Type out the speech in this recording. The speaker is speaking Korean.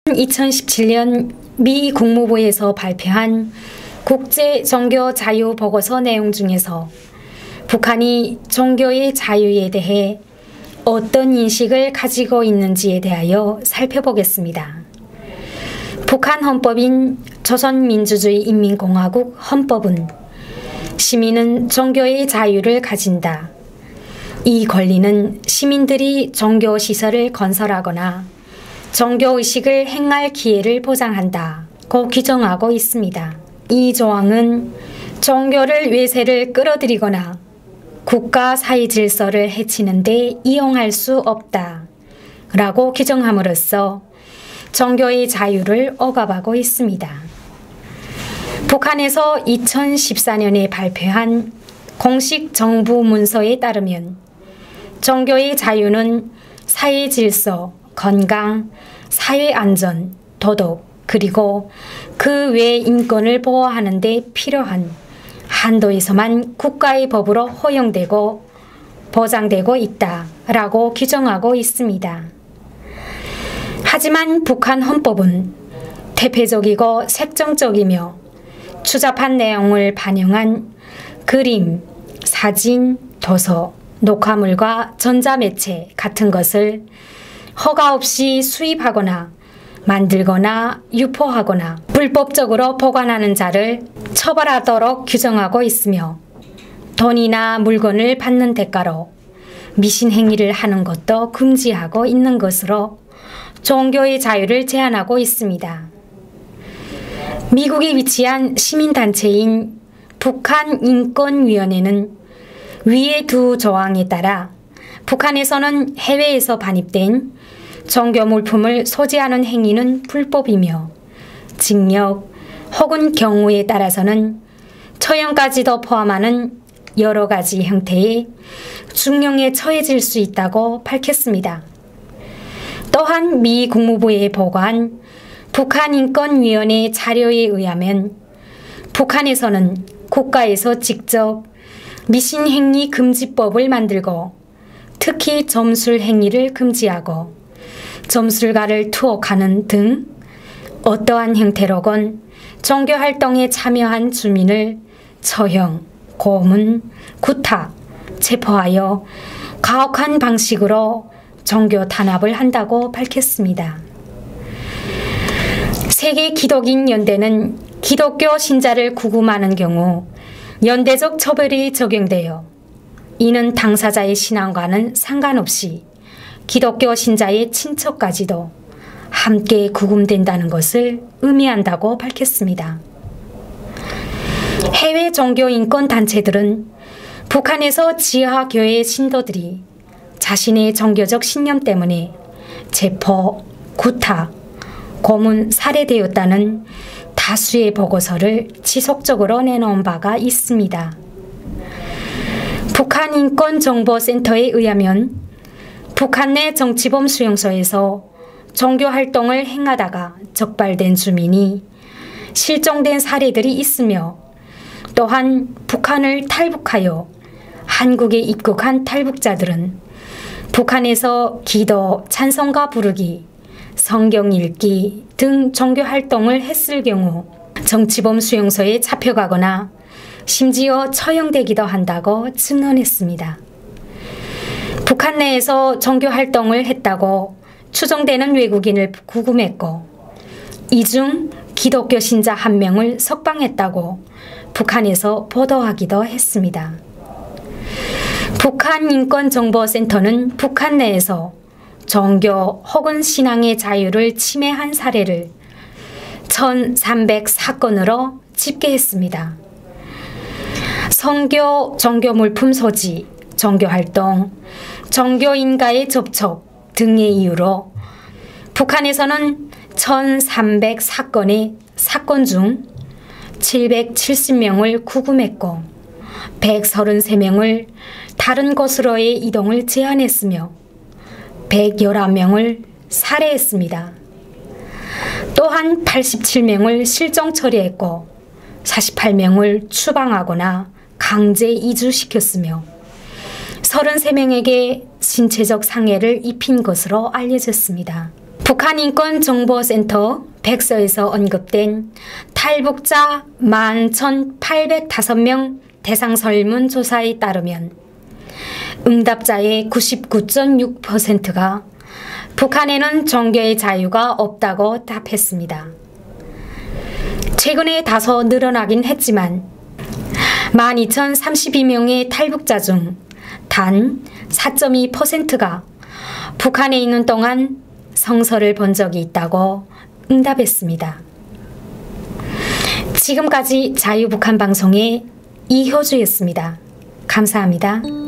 (2017년) 미 국무부에서 발표한 국제 종교 자유 보고서 내용 중에서 북한이 종교의 자유에 대해 어떤 인식을 가지고 있는지에 대하여 살펴보겠습니다. 북한 헌법인 조선민주주의인민공화국 헌법은 시민은 종교의 자유를 가진다. 이 권리는 시민들이 종교시설을 건설하거나 종교의식을 행할 기회를 보장한다고 규정하고 있습니다. 이 조항은 종교를 외세를 끌어들이거나 국가 사회 질서를 해치는 데 이용할 수 없다 라고 규정함으로써 종교의 자유를 억압하고 있습니다. 북한에서 2014년에 발표한 공식 정부 문서에 따르면 종교의 자유는 사회 질서, 건강, 사회 안전, 도덕, 그리고 그 외의 인권을 보호하는 데 필요한 한도에서만 국가의 법으로 허용되고 보장되고 있다라고 규정하고 있습니다. 하지만 북한 헌법은 퇴폐적이고 색정적이며 추잡한 내용을 반영한 그림, 사진, 도서, 녹화물과 전자매체 같은 것을 허가 없이 수입하거나 만들거나 유포하거나 불법적으로 보관하는 자를 처벌하도록 규정하고 있으며 돈이나 물건을 받는 대가로 미신행위를 하는 것도 금지하고 있는 것으로 종교의 자유를 제한하고 있습니다. 미국에 위치한 시민단체인 북한인권위원회는 위의 두 조항에 따라 북한에서는 해외에서 반입된 종교 물품을 소지하는 행위는 불법이며 징역 혹은 경우에 따라서는 처형까지도 포함하는 여러 가지 형태의 중형에 처해질 수 있다고 밝혔습니다. 또한 미 국무부에 보고한 북한인권위원회 자료에 의하면 북한에서는 국가에서 직접 미신행위 금지법을 만들고 특히 점술 행위를 금지하고 점술가를 투옥하는 등 어떠한 형태로건 종교활동에 참여한 주민을 처형, 고문, 구타, 체포하여 가혹한 방식으로 종교 탄압을 한다고 밝혔습니다. 세계 기독인 연대는 기독교 신자를 구금하는 경우 연대적 처벌이 적용되어 이는 당사자의 신앙과는 상관없이 기독교 신자의 친척까지도 함께 구금된다는 것을 의미한다고 밝혔습니다. 해외 종교인권단체들은 북한에서 지하교회 신도들이 자신의 종교적 신념 때문에 체포, 구타, 고문, 살해되었다는 다수의 보고서를 지속적으로 내놓은 바가 있습니다. 북한인권정보센터에 의하면 북한 내 정치범 수용소에서 종교활동을 행하다가 적발된 주민이 실종된 사례들이 있으며 또한 북한을 탈북하여 한국에 입국한 탈북자들은 북한에서 기도, 찬송가 부르기, 성경 읽기 등 종교활동을 했을 경우 정치범 수용소에 잡혀가거나 심지어 처형되기도 한다고 증언했습니다. 북한 내에서 종교활동을 했다고 추정되는 외국인을 구금했고 이 중 기독교 신자 1명을 석방했다고 북한에서 보도하기도 했습니다. 북한인권정보센터는 북한 내에서 종교 혹은 신앙의 자유를 침해한 사례를 1,300사건으로 집계했습니다. 선교, 종교물품 소지, 종교활동, 종교인과의 접촉 등의 이유로 북한에서는 1,300사건의 사건 중 770명을 구금했고 133명을 다른 곳으로의 이동을 제한했으며 111명을 살해했습니다. 또한 87명을 실종 처리했고 48명을 추방하거나 강제 이주시켰으며 33명에게 신체적 상해를 입힌 것으로 알려졌습니다. 북한인권정보센터 백서에서 언급된 탈북자 11,805명 대상 설문조사에 따르면 응답자의 99.6%가 북한에는 종교의 자유가 없다고 답했습니다. 최근에 다소 늘어나긴 했지만 12,032명의 탈북자 중 단 4.2%가 북한에 있는 동안 성서를 본 적이 있다고 응답했습니다. 지금까지 자유북한 방송의 이효주였습니다. 감사합니다.